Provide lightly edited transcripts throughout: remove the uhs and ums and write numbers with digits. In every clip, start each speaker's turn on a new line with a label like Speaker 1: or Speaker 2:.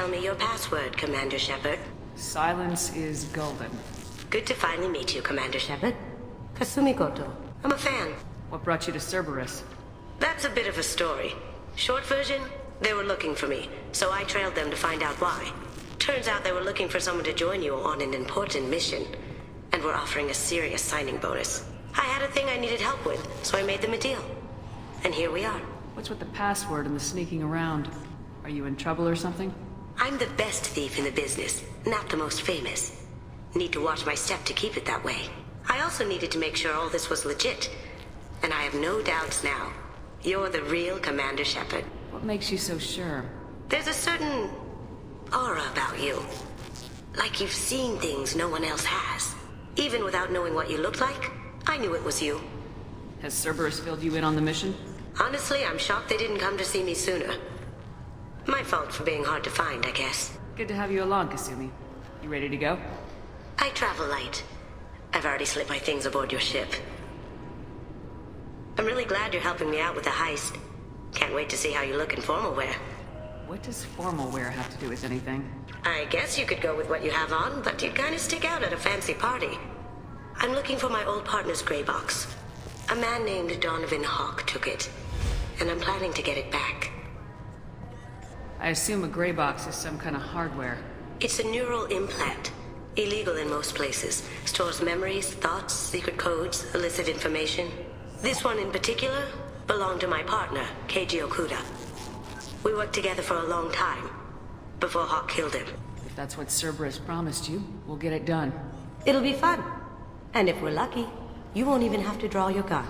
Speaker 1: tell me your password, Commander Shepard?
Speaker 2: Silence is golden.
Speaker 1: Good to finally meet you, Commander Shepard. Kasumi Goto. I'm a fan.
Speaker 2: What brought you to Cerberus?
Speaker 1: That's a bit of a story. Short version, they were looking for me, so I trailed them to find out why. Turns out they were looking for someone to join you on an important mission, and were offering a serious signing bonus. I had a thing I needed help with, so I made them a deal. And here we are.
Speaker 2: What's with the password and the sneaking around? Are you in trouble or something?
Speaker 1: I'm the best thief in the business, not the most famous. Need to watch my step to keep it that way. I also needed to make sure all this was legit. And I have no doubts now. You're the real Commander Shepard.
Speaker 2: What makes you so sure?
Speaker 1: There's a certain aura about you. Like you've seen things no one else has. Even without knowing what you looked like, I knew it was you.
Speaker 2: Has Cerberus filled you in on the mission?
Speaker 1: Honestly, I'm shocked they didn't come to see me sooner. My fault for being hard to find, I guess.
Speaker 2: Good to have you along, Kasumi. You ready to go?
Speaker 1: I travel light. I've already slipped my things aboard your ship. I'm really glad you're helping me out with the heist. Can't wait to see how you look in formal wear.
Speaker 2: What does formal wear have to do with anything?
Speaker 1: I guess you could go with what you have on, but you'd kind of stick out at a fancy party. I'm looking for my old partner's gray box. A man named Donovan Hawk took it, and I'm planning to get it back.
Speaker 2: I assume a gray box is some kind of hardware.
Speaker 1: It's a neural implant. Illegal in most places. Stores memories, thoughts, secret codes, illicit information. This one in particular belonged to my partner, Keiji Okuda. We worked together for a long time, before Hawk killed him.
Speaker 2: If that's what Cerberus promised you, we'll get it done.
Speaker 1: It'll be fun. And if we're lucky, you won't even have to draw your gun.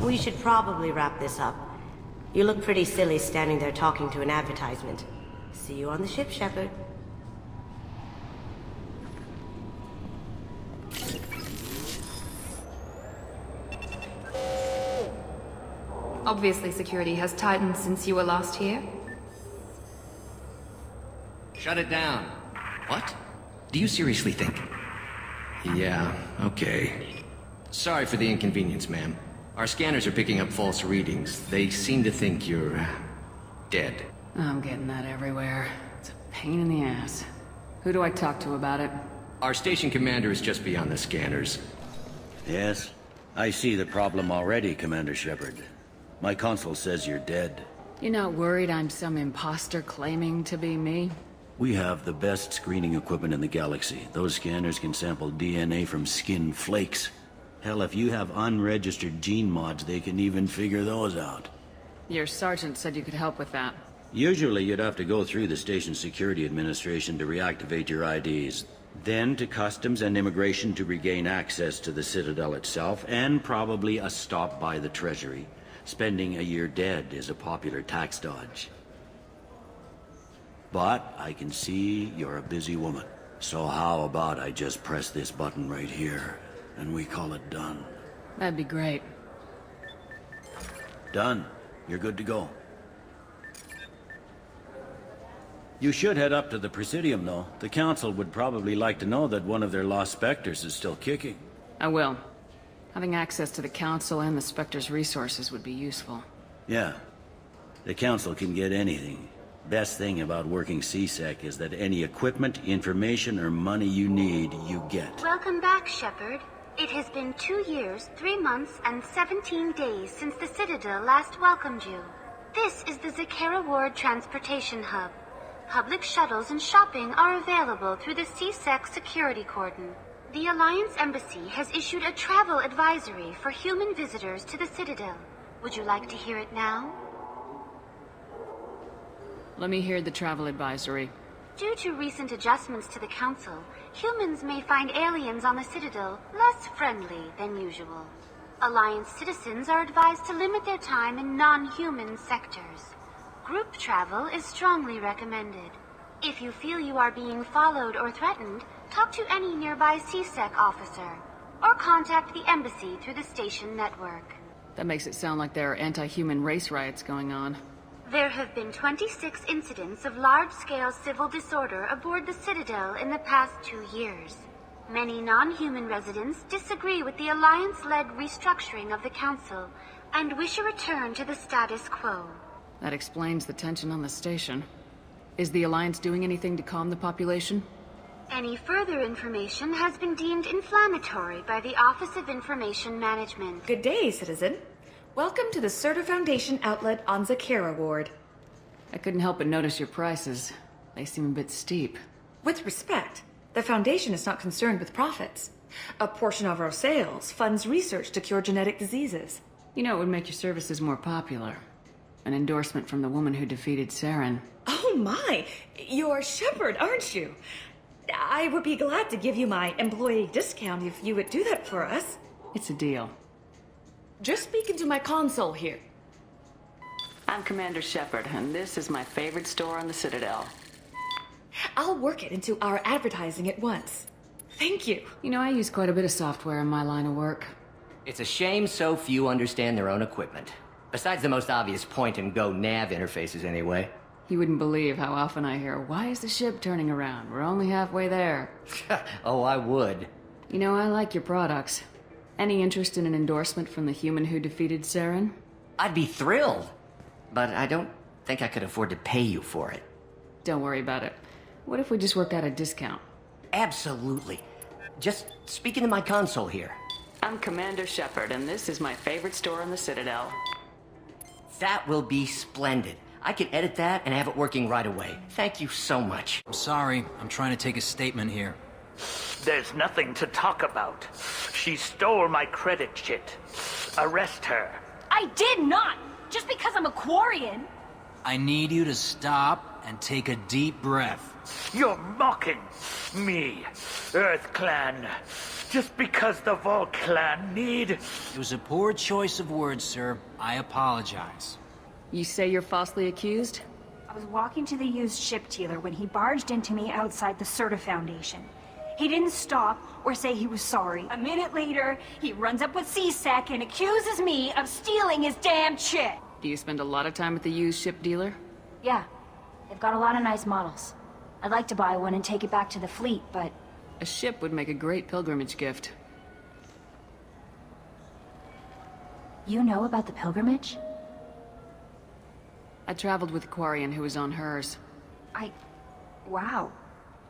Speaker 1: We should probably wrap this up. You look pretty silly standing there talking to an advertisement. See you on the ship, Shepard.
Speaker 3: Obviously, security has tightened since you were last here.
Speaker 4: Shut it down. What? Do you seriously think? Yeah, okay. Sorry for the inconvenience, ma'am. Our scanners are picking up false readings. They seem to think you're... dead.
Speaker 2: I'm getting that everywhere. It's a pain in the ass. Who do I talk to about it?
Speaker 4: Our station commander is just beyond the scanners.
Speaker 5: Yes, I see the problem already, Commander Shepard. My console says you're dead.
Speaker 2: You're not worried I'm some imposter claiming to be me?
Speaker 5: We have the best screening equipment in the galaxy. Those scanners can sample DNA from skin flakes. Hell, if you have unregistered gene mods, they can even figure those out.
Speaker 2: Your sergeant said you could help with that.
Speaker 5: Usually you'd have to go through the station security administration to reactivate your IDs. Then to customs and immigration to regain access to the Citadel itself, and probably a stop by the Treasury. Spending a year dead is a popular tax dodge. But I can see you're a busy woman. So how about I just press this button right here, and we call it done?
Speaker 2: That'd be great.
Speaker 5: Done. You're good to go. You should head up to the Presidium, though. The Council would probably like to know that one of their lost Spectres is still kicking.
Speaker 2: I will. Having access to the Council and the Spectre's resources would be useful.
Speaker 5: Yeah. The Council can get anything. Best thing about working CSEC is that any equipment, information, or money you need, you get.
Speaker 6: Welcome back, Shepard. It has been 2 years, 3 months, and 17 days since the Citadel last welcomed you. This is the Zakera Ward Transportation Hub. Public shuttles and shopping are available through the CSEC security cordon. The Alliance Embassy has issued a travel advisory for human visitors to the Citadel. Would you like to hear it now?
Speaker 2: Let me hear the travel advisory.
Speaker 6: Due to recent adjustments to the Council, humans may find aliens on the Citadel less friendly than usual. Alliance citizens are advised to limit their time in non-human sectors. Group travel is strongly recommended. If you feel you are being followed or threatened, talk to any nearby CSEC officer, or contact the embassy through the station network.
Speaker 2: That makes it sound like there are anti-human race riots going on.
Speaker 6: There have been 26 incidents of large-scale civil disorder aboard the Citadel in the past 2 years. Many non-human residents disagree with the Alliance-led restructuring of the Council, and wish a return to the status quo.
Speaker 2: That explains the tension on the station. Is the Alliance doing anything to calm the population?
Speaker 6: Any further information has been deemed inflammatory by the Office of Information Management.
Speaker 7: Good day, citizen. Welcome to the Certa Foundation outlet on Zakera Ward.
Speaker 2: I couldn't help but notice your prices. They seem a bit steep.
Speaker 7: With respect, the Foundation is not concerned with profits. A portion of our sales funds research to cure genetic diseases.
Speaker 2: You know, it would make your services more popular. An endorsement from the woman who defeated Saren.
Speaker 7: Oh my! You're Shepard, aren't you? I would be glad to give you my employee discount if you would do that for us.
Speaker 2: It's a deal.
Speaker 7: Just speak into my console here.
Speaker 2: I'm Commander Shepard, and this is my favorite store on the Citadel.
Speaker 7: I'll work it into our advertising at once. Thank you.
Speaker 2: You know, I use quite a bit of software in my line of work.
Speaker 4: It's a shame so few understand their own equipment. Besides the most obvious point-and-go nav interfaces, anyway.
Speaker 2: You wouldn't believe how often I hear, "Why is the ship turning around? We're only halfway there."
Speaker 4: Oh, I would.
Speaker 2: You know, I like your products. Any interest in an endorsement from the human who defeated Saren?
Speaker 4: I'd be thrilled. But I don't think I could afford to pay you for it.
Speaker 2: Don't worry about it. What if we just work out a discount?
Speaker 4: Absolutely. Just speak into my console here.
Speaker 2: I'm Commander Shepard, and this is my favorite store on the Citadel.
Speaker 4: That will be splendid. I can edit that and have it working right away. Thank you so much.
Speaker 8: I'm sorry. I'm trying to take a statement here.
Speaker 9: There's nothing to talk about. She stole my credit chit. Arrest her.
Speaker 10: I did not! Just because I'm a Quarian!
Speaker 8: I need you to stop and take a deep breath.
Speaker 9: You're mocking me, Earth Clan. Just because the Vol Clan need...
Speaker 8: It was a poor choice of words, sir. I apologize.
Speaker 2: You say you're falsely accused?
Speaker 10: I was walking to the used ship dealer when he barged into me outside the Certa Foundation. He didn't stop or say he was sorry. A minute later, he runs up with C-Sec and accuses me of stealing his damn shit.
Speaker 2: Do you spend a lot of time at the used ship dealer?
Speaker 10: Yeah, they've got a lot of nice models. I'd like to buy one and take it back to the fleet, but...
Speaker 2: A ship would make a great pilgrimage gift.
Speaker 10: You know about the pilgrimage?
Speaker 2: I traveled with a Quarian who was on hers.
Speaker 10: Wow.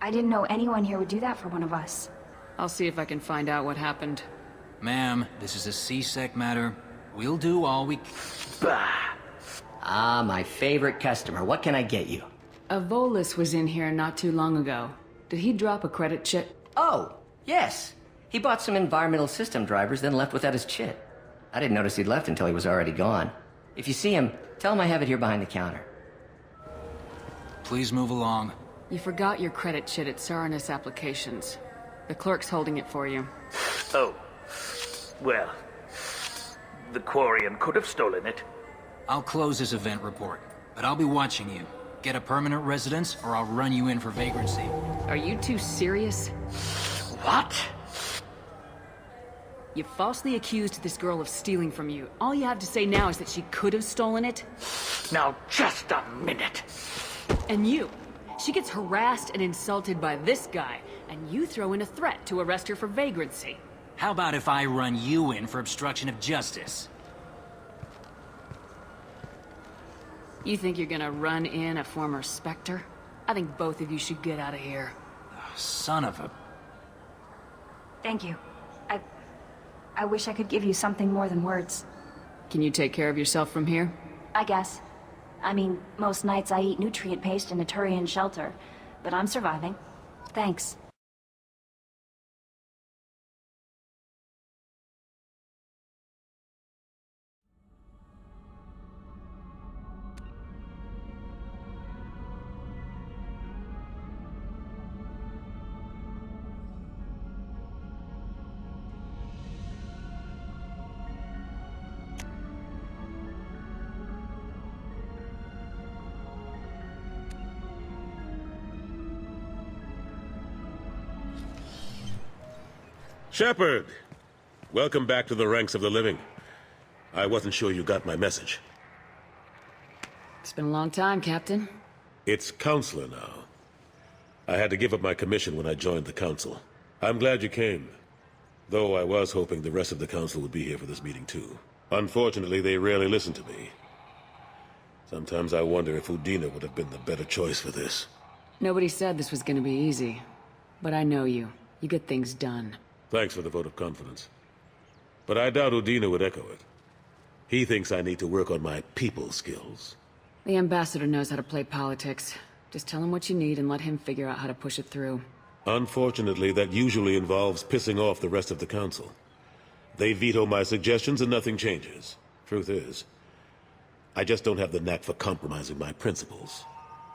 Speaker 10: I didn't know anyone here would do that for one of us.
Speaker 2: I'll see if I can find out what happened.
Speaker 8: Ma'am, this is a C-Sec matter. We'll do all we...
Speaker 9: Bah!
Speaker 4: Ah, my favorite customer. What can I get you?
Speaker 2: A Volus was in here not too long ago. Did he drop a credit chit?
Speaker 4: Oh, yes. He bought some environmental system drivers, then left without his chit. I didn't notice he'd left until he was already gone. If you see him, tell him I have it here behind the counter.
Speaker 8: Please move along.
Speaker 2: You forgot your credit chit at Saranus Applications. The clerk's holding it for you.
Speaker 9: Oh. Well, the Quarian could have stolen it.
Speaker 8: I'll close this event report, but I'll be watching you. Get a permanent residence, or I'll run you in for vagrancy.
Speaker 2: Are you two serious?
Speaker 9: What?
Speaker 2: You falsely accused this girl of stealing from you. All you have to say now is that she could have stolen it?
Speaker 9: Now, just a minute.
Speaker 2: And you. She gets harassed and insulted by this guy, and you throw in a threat to arrest her for vagrancy.
Speaker 8: How about if I run you in for obstruction of justice?
Speaker 2: You think you're gonna run in a former Spectre? I think both of you should get out of here.
Speaker 8: Son of a...
Speaker 10: Thank you. I wish I could give you something more than words.
Speaker 2: Can you take care of yourself from here?
Speaker 10: I guess. I mean, most nights I eat nutrient paste in a Turian shelter, but I'm surviving. Thanks.
Speaker 11: Shepard! Welcome back to the ranks of the living. I wasn't sure you got my message.
Speaker 2: It's been a long time, Captain.
Speaker 11: It's Counselor now. I had to give up my commission when I joined the Council. I'm glad you came. Though I was hoping the rest of the Council would be here for this meeting too. Unfortunately, they rarely listen to me. Sometimes I wonder if Udina would have been the better choice for this.
Speaker 2: Nobody said this was gonna be easy. But I know you. You get things done.
Speaker 11: Thanks for the vote of confidence. But I doubt Udina would echo it. He thinks I need to work on my people skills.
Speaker 2: The ambassador knows how to play politics. Just tell him what you need and let him figure out how to push it through.
Speaker 11: Unfortunately, that usually involves pissing off the rest of the council. They veto my suggestions and nothing changes. Truth is, I just don't have the knack for compromising my principles.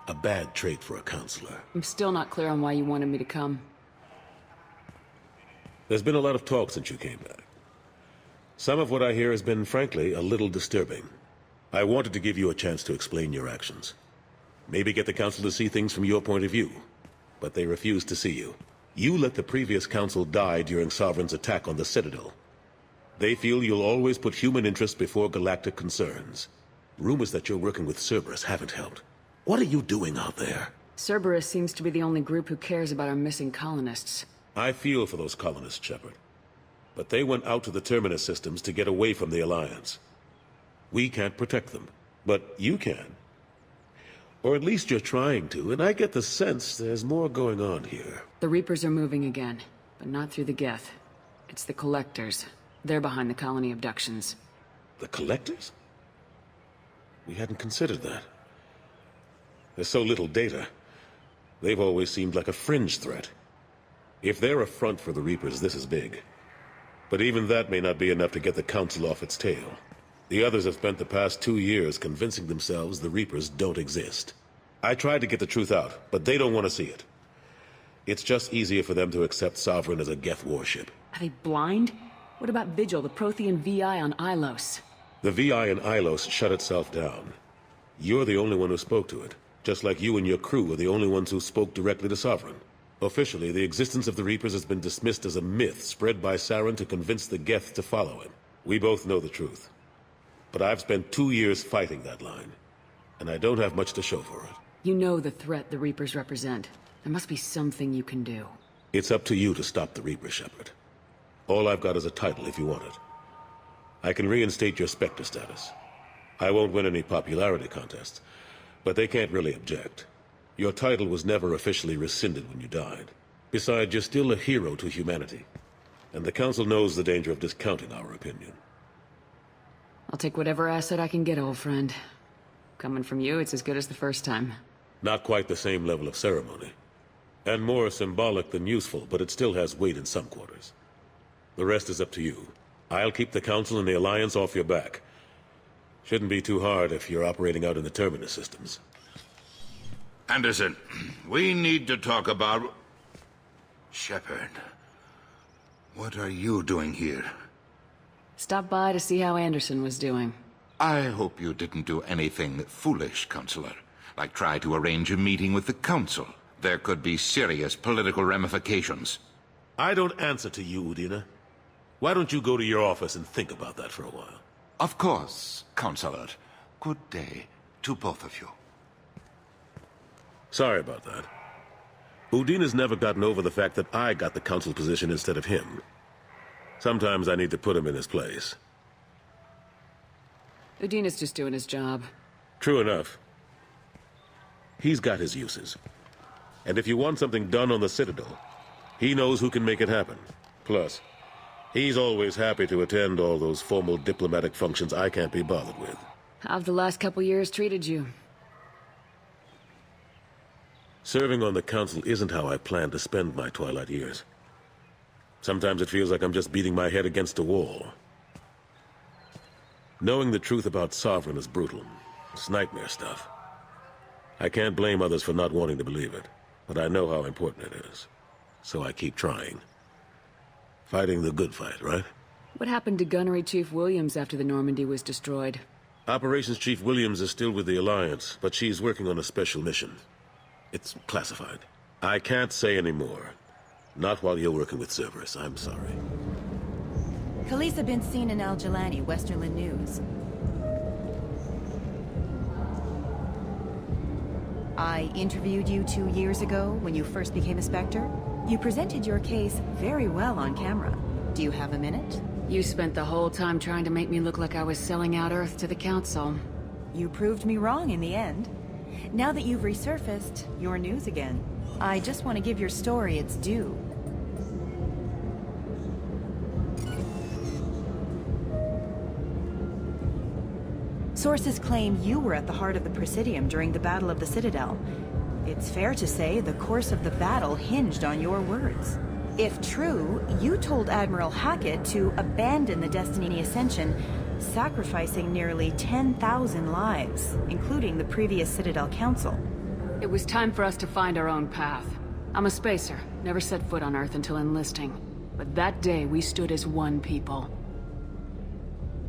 Speaker 11: A bad trait for a counselor.
Speaker 2: I'm still not clear on why you wanted me to come.
Speaker 11: There's been a lot of talk since you came back. Some of what I hear has been, frankly, a little disturbing. I wanted to give you a chance to explain your actions. Maybe get the council to see things from your point of view. But they refuse to see you. You let the previous council die during Sovereign's attack on the Citadel. They feel you'll always put human interests before galactic concerns. Rumors that you're working with Cerberus haven't helped. What are you doing out there?
Speaker 2: Cerberus seems to be the only group who cares about our missing colonists.
Speaker 11: I feel for those colonists, Shepard. But they went out to the Terminus systems to get away from the Alliance. We can't protect them, but you can. Or at least you're trying to, and I get the sense there's more going on here.
Speaker 2: The Reapers are moving again, but not through the Geth. It's the Collectors. They're behind the colony abductions.
Speaker 11: The Collectors? We hadn't considered that. There's so little data. They've always seemed like a fringe threat. If they're a front for the Reapers, this is big. But even that may not be enough to get the Council off its tail. The others have spent the past 2 years convincing themselves the Reapers don't exist. I tried to get the truth out, but they don't want to see it. It's just easier for them to accept Sovereign as a Geth warship.
Speaker 2: Are they blind? What about Vigil, the Prothean VI on Ilos?
Speaker 11: The VI in Ilos shut itself down. You're the only one who spoke to it, just like you and your crew are the only ones who spoke directly to Sovereign. Officially, the existence of the Reapers has been dismissed as a myth spread by Saren to convince the Geth to follow him. We both know the truth. But I've spent 2 years fighting that line, and I don't have much to show for it.
Speaker 2: You know the threat the Reapers represent. There must be something you can do.
Speaker 11: It's up to you to stop the Reaper, Shepard. All I've got is a title if you want it. I can reinstate your Spectre status. I won't win any popularity contests, but they can't really object. Your title was never officially rescinded when you died. Besides, you're still a hero to humanity. And the Council knows the danger of discounting our opinion.
Speaker 2: I'll take whatever asset I can get, old friend. Coming from you, it's as good as the first time.
Speaker 11: Not quite the same level of ceremony. And more symbolic than useful, but it still has weight in some quarters. The rest is up to you. I'll keep the Council and the Alliance off your back. Shouldn't be too hard if you're operating out in the Terminus systems.
Speaker 12: Anderson, we need to talk about... Shepard, what are you doing here?
Speaker 2: Stop by to see how Anderson was doing.
Speaker 12: I hope you didn't do anything foolish, Counselor. Like try to arrange a meeting with the Council. There could be serious political ramifications.
Speaker 11: I don't answer to you, Udina. Why don't you go to your office and think about that for a while?
Speaker 12: Of course, Counselor. Good day to both of you.
Speaker 11: Sorry about that. Udina's never gotten over the fact that I got the Council position instead of him. Sometimes I need to put him in his place.
Speaker 2: Udina's just doing his job.
Speaker 11: True enough. He's got his uses. And if you want something done on the Citadel, he knows who can make it happen. Plus, he's always happy to attend all those formal diplomatic functions I can't be bothered with.
Speaker 2: How've the last couple years treated you?
Speaker 11: Serving on the Council isn't how I plan to spend my twilight years. Sometimes it feels like I'm just beating my head against a wall. Knowing the truth about Sovereign is brutal. It's nightmare stuff. I can't blame others for not wanting to believe it, but I know how important it is. So I keep trying. Fighting the good fight, right?
Speaker 2: What happened to Gunnery Chief Williams after the Normandy was destroyed?
Speaker 11: Operations Chief Williams is still with the Alliance, but she's working on a special mission. It's classified. I can't say any more. Not while you're working with Cerberus, I'm sorry.
Speaker 13: Khaleesa been seen in Al Jalani, Westerland News. I interviewed you 2 years ago when you first became a Spectre. You presented your case very well on camera. Do you have a minute?
Speaker 2: You spent the whole time trying to make me look like I was selling out Earth to the Council.
Speaker 13: You proved me wrong in the end. Now that you've resurfaced, you're news again. I just want to give your story its due. Sources claim you were at the heart of the Presidium during the Battle of the Citadel. It's fair to say the course of the battle hinged on your words. If true, you told Admiral Hackett to abandon the Destiny Ascension, sacrificing nearly 10,000 lives, including the previous Citadel Council.
Speaker 2: It was time for us to find our own path. I'm a spacer, never set foot on Earth until enlisting. But that day, we stood as one people.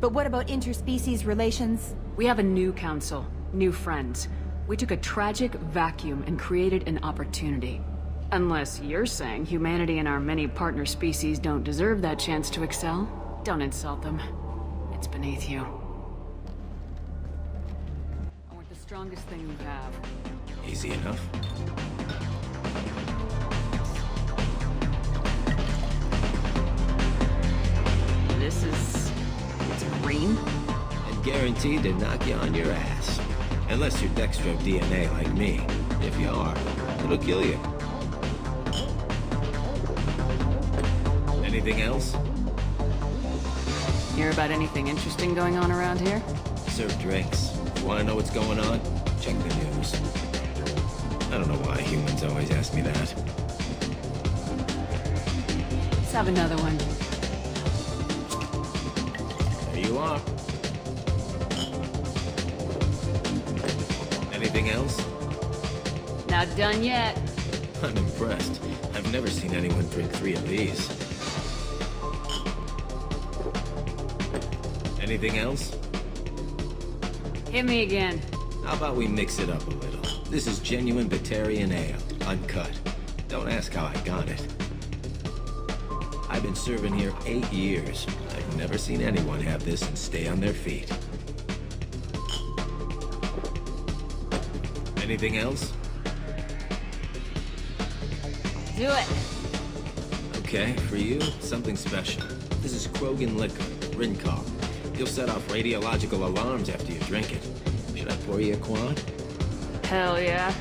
Speaker 13: But what about interspecies relations?
Speaker 2: We have a new council, new friends. We took a tragic vacuum and created an opportunity. Unless you're saying humanity and our many partner species don't deserve that chance to excel, don't insult them. It's beneath you. I want the strongest thing you have.
Speaker 11: Easy enough.
Speaker 2: This is... it's green?
Speaker 14: And guaranteed to knock you on your ass. Unless you're Dextro DNA like me. If you are, it'll kill you. Anything else?
Speaker 2: Hear about anything interesting going on around here?
Speaker 14: Serve drinks. You want to know what's going on? Check the news. I don't know why humans always ask me that.
Speaker 2: Let's have another one.
Speaker 14: There you are. Anything else?
Speaker 2: Not done yet.
Speaker 14: I'm impressed. I've never seen anyone drink 3 of these. Anything else?
Speaker 2: Hit me again.
Speaker 14: How about we mix it up a little? This is genuine Batarian ale, uncut. Don't ask how I got it. I've been serving here 8 years. I've never seen anyone have this and stay on their feet. Anything else?
Speaker 2: Do it.
Speaker 14: Okay, for you, something special. This is Krogan liquor, Rincall. You'll set off radiological alarms after you drink it. Should I pour you a quad?
Speaker 2: Hell yeah.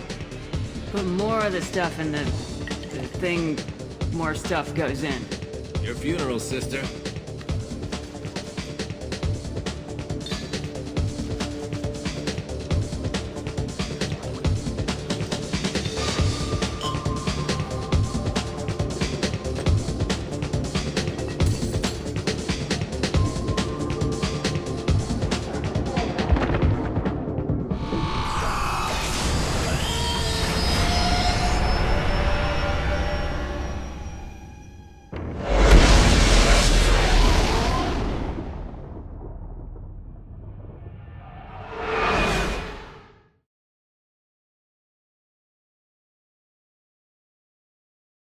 Speaker 2: Put more of the stuff in the thing more stuff goes in.
Speaker 14: Your funeral, sister.